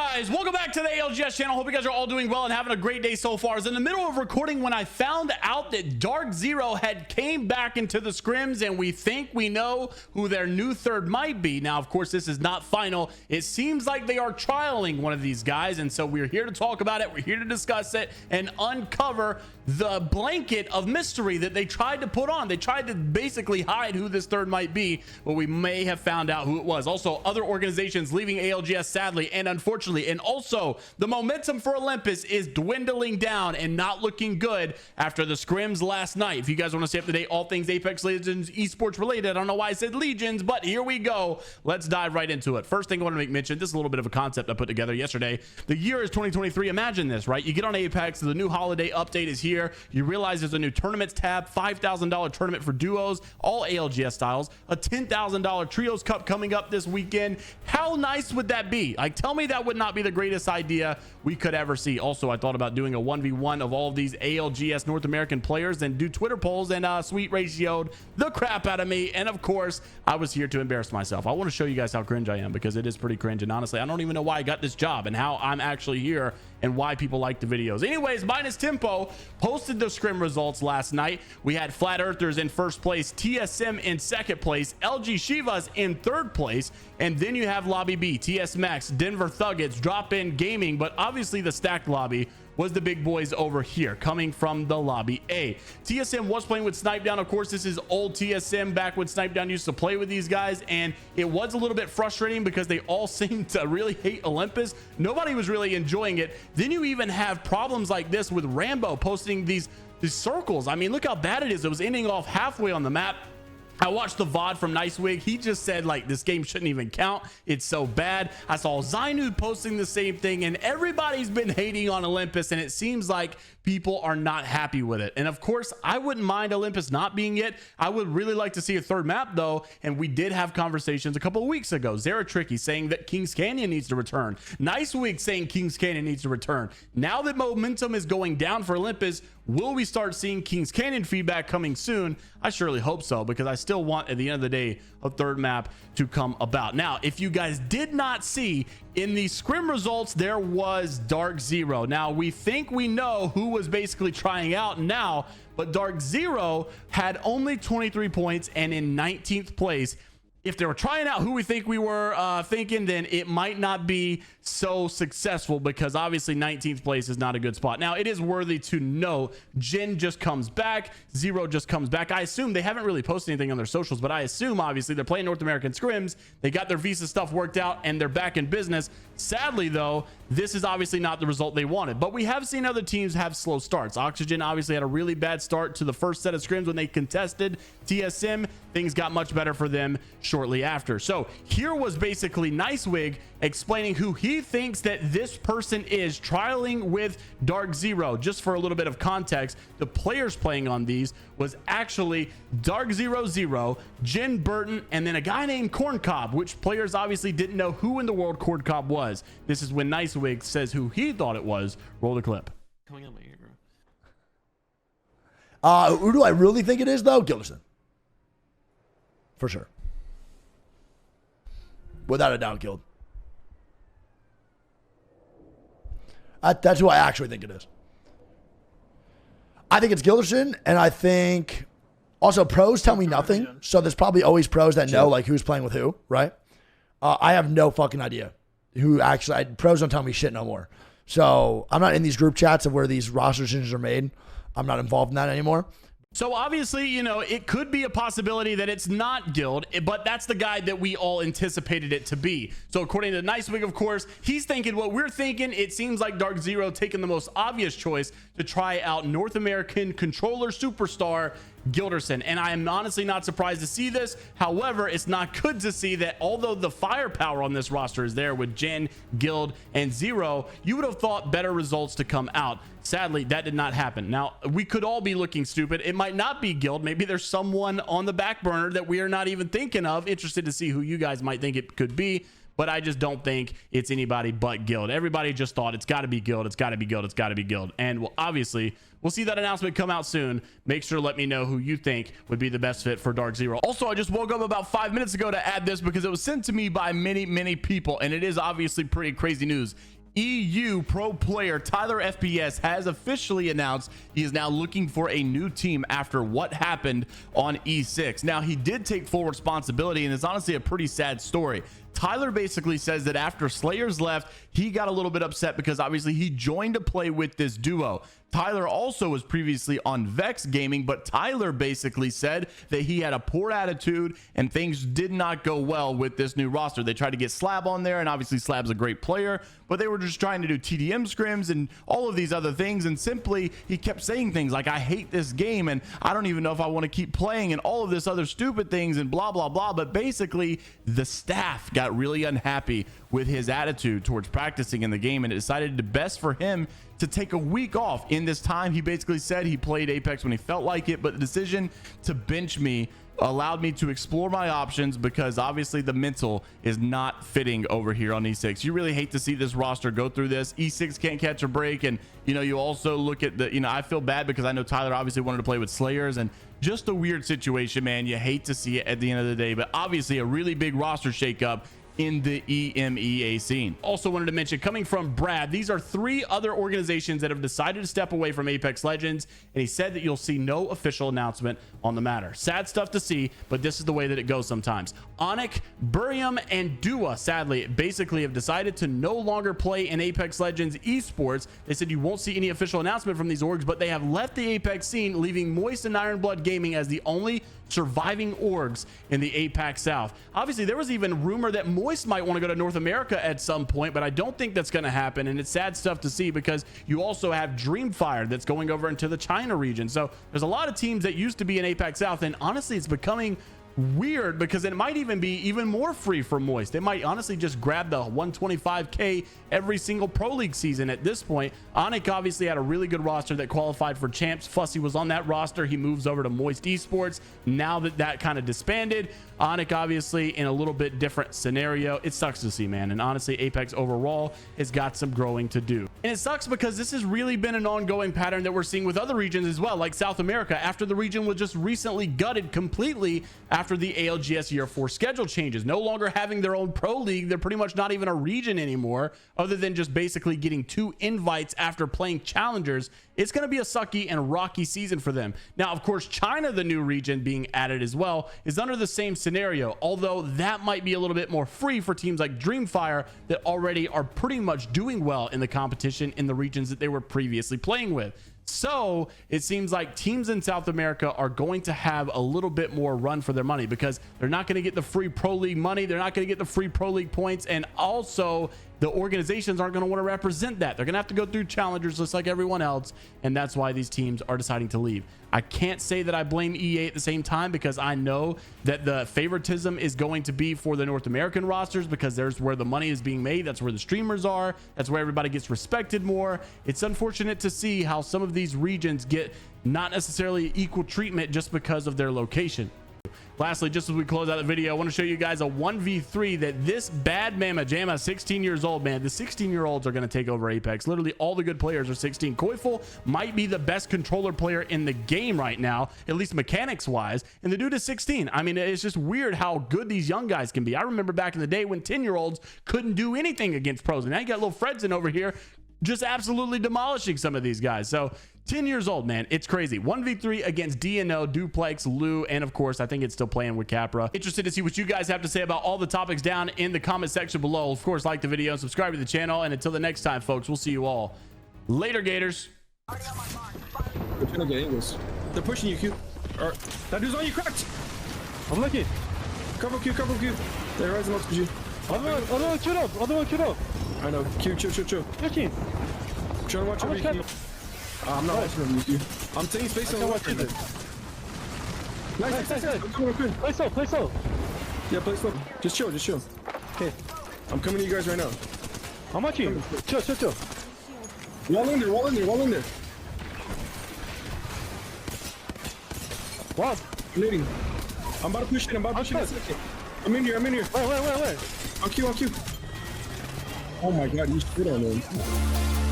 guys, welcome back to the ALGS channel. Hope you guys are all doing well and having a great day so far. I was in the middle of recording when I found out that DarkZero had came back into the scrims, and we think we know who their new third might be. Now, of course, this is not final. It seems like they are trialing one of these guys, and so we're here to talk about it. We're here to discuss it and uncover the blanket of mystery that they tried to put on. They tried to basically hide who this third might be, but we may have found out who it was. Also, other organizations leaving ALGS, sadly and unfortunately, and also the momentum for Olympus is dwindling down and not looking good after the scrims last night. If you guys want to stay up to date, all things Apex Legends esports related, I don't know why I said Legions, but here we go. Let's dive right into it. First thing I want to make mention, this is a little bit of a concept I put together yesterday. The year is 2023. Imagine this, right? You get on Apex, the new holiday update is here. You realize there's a new tournaments tab, $5,000 tournament for duos, all ALGS styles, a $10,000 trios cup coming up this weekend. How nice would that be? Like, tell me that would not be the greatest idea we could ever see. Also, I thought about doing a 1v1 of all of these ALGS North American players and do Twitter polls, and sweet ratioed the crap out of me. And of course, I was here to embarrass myself. I want to show you guys how cringe I am, because it is pretty cringe, and honestly, I don't even know why I got this job and how I'm actually here and why people like the videos. Anyways, Minus Tempo posted the scrim results last night. We had Flat Earthers in first place, TSM in second place, LG Shivas in third place, and then you have Lobby B, TS Max, Denver Thuggets, Drop In Gaming, but obviously the stacked lobby was the big boys over here coming from the lobby A. TSM was playing with Snipedown. Of course, this is old TSM back when Snipedown used to play with these guys, and it was a little bit frustrating because they all seemed to really hate Olympus. Nobody was really enjoying it. Then you even have problems like this with Rambo posting these circles. I mean, look how bad it is. It was ending off halfway on the map. I watched the VOD from Nicewig. He just said, like, this game shouldn't even count. It's so bad. I saw Zynud posting the same thing, and everybody's been hating on Olympus, and it seems like people are not happy with it. And of course, I wouldn't mind Olympus not being it. I would really like to see a third map though, and we did have conversations a couple of weeks ago. Zara Tricky saying that Kings Canyon needs to return. Nicewig saying Kings Canyon needs to return. Now that momentum is going down for Olympus, will we start seeing Kings Canyon feedback coming soon? I surely hope so, because I still want, at the end of the day, a third map to come about. Now, if you guys did not see, in the scrim results, there was DarkZero. Now, we think we know who was basically trying out now, but DarkZero had only 23 points and in 19th place. If they were trying out who we think we were thinking, then it might not be so successful, because obviously 19th place is not a good spot. Now, it is worthy to note, Jin just comes back, Zero just comes back. I assume they haven't really posted anything on their socials, but I assume obviously they're playing North American scrims, they got their visa stuff worked out, and they're back in business. Sadly though, this is obviously not the result they wanted, but we have seen other teams have slow starts. Oxygen obviously had a really bad start to the first set of scrims when they contested TSM. Things got much better for them shortly after. So here was basically Nicewig explaining who he thinks that this person is trialing with DarkZero. Just for a little bit of context, the players playing on these was actually DarkZero Zero, Jen Burton, and then a guy named Corncob, which players obviously didn't know who in the world Corncob was. This is when Nicewig says who he thought it was. Roll the clip. Coming on my ear, bro. Who do I really think it is, though? Gilderson. For sure. Without a doubt, Guild. That's who I actually think it is. I think it's Gilderson, and I think also pros tell me nothing. So there's probably always pros that know like who's playing with who, right? I have no fucking idea who actually. Pros don't tell me shit no more. So I'm not in these group chats of where these roster decisions are made. I'm not involved in that anymore. So obviously, you know, it could be a possibility that it's not Gild, but that's the guy that we all anticipated it to be. So according to Nicewig, of course, he's thinking what we're thinking. It seems like DarkZero taking the most obvious choice to try out North American controller superstar Gilderson, and I am honestly not surprised to see this. However, it's not good to see that although the firepower on this roster is there with Jen, Gild, and Zero, you would have thought better results to come out. Sadly, that did not happen. Now, we could all be looking stupid. It might not be Gild. Maybe there's someone on the back burner that we are not even thinking of. Interested to see who you guys might think it could be. but I just don't think it's anybody but Gild. Everybody just thought it's got to be Gild. It's got to be Gild. It's got to be Gild. And well, obviously, we'll see that announcement come out soon. Make sure to let me know who you think would be the best fit for DarkZero. Also, I just woke up about 5 minutes ago to add this because it was sent to me by many people, and it is obviously pretty crazy news. EU pro player TylerFPS has officially announced he is now looking for a new team after what happened on E6. Now, he did take full responsibility, and it's honestly a pretty sad story. Tyler basically says that after Slayers left, he got a little bit upset because obviously he joined to play with this duo. Tyler also was previously on Vex Gaming, but Tyler basically said that he had a poor attitude and things did not go well with this new roster. They tried to get Slab on there, and obviously Slab's a great player, but they were just trying to do TDM scrims and all of these other things, and simply he kept saying things like, I hate this game and I don't even know if I want to keep playing and all of this other stupid things and blah blah blah. But basically the staff got really unhappy with his attitude towards practicing in the game, and it decided the best for him to take a week off. In this time, he basically said he played Apex when he felt like it, but the decision to bench me allowed me to explore my options because obviously the mental is not fitting over here on E6. You really hate to see this roster go through this. E6 can't catch a break, and you know, you also look at the, you know, I feel bad because I know Tyler obviously wanted to play with Slayers, and just a weird situation, man. You hate to see it at the end of the day, but obviously a really big roster shakeup in the EMEA scene. Also wanted to mention, coming from Brad, these are 3 other organizations that have decided to step away from Apex Legends, and he said that you'll see no official announcement on the matter. Sad stuff to see, but this is the way that it goes sometimes. Onyx, Burium, and Dua, sadly, basically have decided to no longer play in Apex Legends esports. They said you won't see any official announcement from these orgs, but they have left the Apex scene, leaving Moist and Ironblood Gaming as the only surviving orgs in the APAC South. Obviously, there was even rumor that Moist might want to go to North America at some point, but I don't think that's going to happen, and it's sad stuff to see because you also have Dreamfire that's going over into the China region. So there's a lot of teams that used to be in APAC South, and honestly, it's becoming weird because it might even be even more free for Moist. They might honestly just grab the 125k every single pro league season at this point. Onyx obviously had a really good roster that qualified for champs. Fussy was on that roster. He moves over to Moist Esports. Now that that kind of disbanded, Onyx obviously in a little bit different scenario. It sucks to see, man, and honestly Apex overall has got some growing to do, and it sucks because this has really been an ongoing pattern that we're seeing with other regions as well, like South America. After the region was just recently gutted completely after the ALGS year 4 schedule changes, no longer having their own pro league. They're pretty much not even a region anymore, other than just basically getting 2 invites after playing challengers. It's going to be a sucky and rocky season for them. Now, of course, China, the new region being added as well, is under the same scenario, although that might be a little bit more free for teams like Dreamfire that already are pretty much doing well in the competition in the regions that they were previously playing with. So it seems like teams in South America are going to have a little bit more run for their money because they're not going to get the free pro league money. They're not going to get the free pro league points. And also the organizations aren't going to want to represent that. They're going to have to go through challengers just like everyone else. And that's why these teams are deciding to leave. I can't say that I blame EA at the same time because I know that the favoritism is going to be for the North American rosters because there's where the money is being made. That's where the streamers are. That's where everybody gets respected more. It's unfortunate to see how some of these regions get not necessarily equal treatment just because of their location. Lastly, just as we close out the video, I want to show you guys a 1v3 that this bad mama jamma, 16 years old, man. The 16-year-olds are going to take over Apex. Literally all the good players are 16. Koifel might be the best controller player in the game right now, at least mechanics wise, and the dude is 16. I mean, it's just weird how good these young guys can be. I remember back in the day when 10-year-olds couldn't do anything against pros, and now you got little Fredson over here just absolutely demolishing some of these guys. So 10 years old, man. It's crazy. 1v3 against DNO, Duplex, Lou, and of course, I think it's still playing with Capra. Interested to see what you guys have to say about all the topics down in the comment section below. Of course, like the video, subscribe to the channel, and until the next time, folks, we'll see you all later, Gators. They're trying to get angles. They're pushing you, Q. That dude's on you, cracked. I'm lucky. Cover Q, cover Q. They're rising up to you. Other one queued up. Other one queued up. I know. Q, chill. Lucky. Trying to watch over you. I'm not watching over you, Q. I'm taking space on the left. Nice. Play slow. Yeah, play slow. Just chill. Okay. I'm coming to you guys right now. I'm watching. Chill. Wall in there. Wow. Leading. I'm about to push it. I'm in here. Where? On Q. Oh my god, you shit on him.